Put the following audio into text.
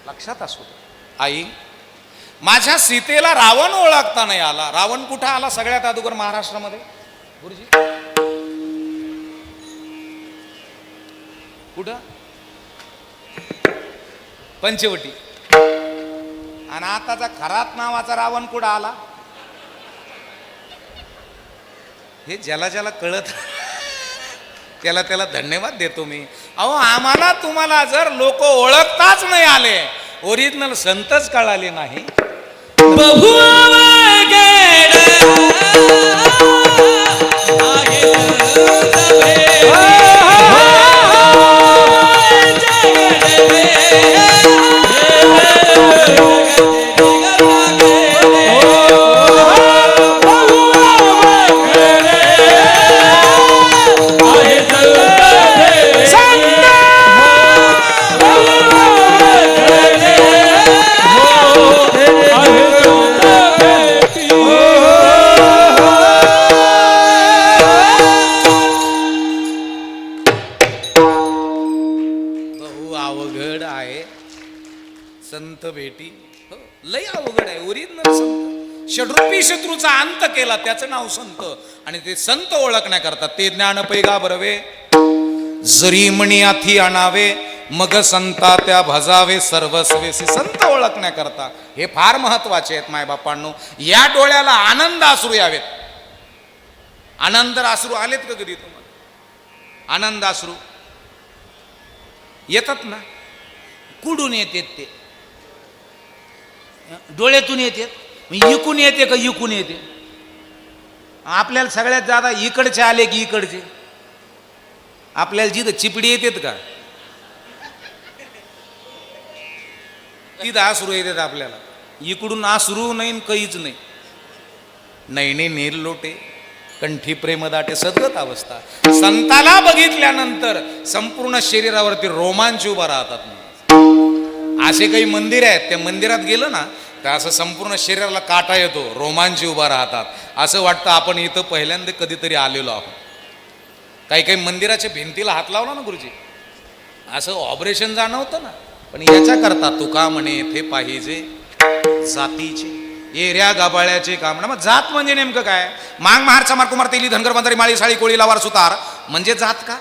लक्षात असू दे. आई, माझ्या सीतेला रावण ओळखता नाही आला. रावण कुठं आला सगळ्यात अगोदर महाराष्ट्रामध्ये? गुरुजी कुठं? पंचवटी. आणि आताचा खरात नावाचा रावण कुठं आला? हे ज्याला ज्याला कळत त्याला त्याला धन्यवाद देतो मी. अहो, आम्हाला तुम्हाला जर लोक ओळखताच नाही आले, ओरिजिनल संतच कळाले नाही, संत भेटी. हो, लय अवघड आहे. ओरिजिनल संत षड्रूपी शत्रूचा अंत केला, त्याचं नाव संत. आणि ते संत ओळखण्याकरता ते ज्ञान पैगा बरवे, जरी मणी आथी आणावे, मग संता त्या भजावे सर्वस्वेसी. संत ओळखण्याकरता हे फार महत्वाचे आहेत मायबापांनो. या डोळ्याला आनंद अश्रू यावेत. आनंद अश्रू आलेत का कधी तुम्हाला? आनंद अश्रू येतात ना, कुडून येतात ते? डोळ्यातून येते. इकून येते का इकून येते? आपल्याला सगळ्यात जादा इकडचे आले की इकडचे? आपल्याला जिथं चिपडी येतात का तिथं आसरू येतात आपल्याला. इकडून आसरू नाही, काहीच नाही. नैने निर्लोटे, कंठी प्रेमदाटे, सद्गत अवस्था. संताला बघितल्यानंतर संपूर्ण शरीरावरती रोमांच उभा राहतात. असे काही मंदिर आहेत, त्या मंदिरात गेलं ना तर असं संपूर्ण शरीराला काटा येतो, रोमांच उभा राहतात. असं वाटतं आपण इथं पहिल्यांदा कधीतरी आलेलो आहोत. काही काही मंदिराच्या भिंतीला हात लावला ना गुरुजी, असं ऑपरेशन जाणवतं ना. पण याच्याकरता तुका म्हणे ते पाहिजे जातीचे, एऱ्या गाबाळ्याचे काम. मग जात म्हणजे नेमकं काय? मांग महार चमार कुमार तेली धनगर बंधारी माळी साळी कोळी लावार सुतार म्हणजे जात का?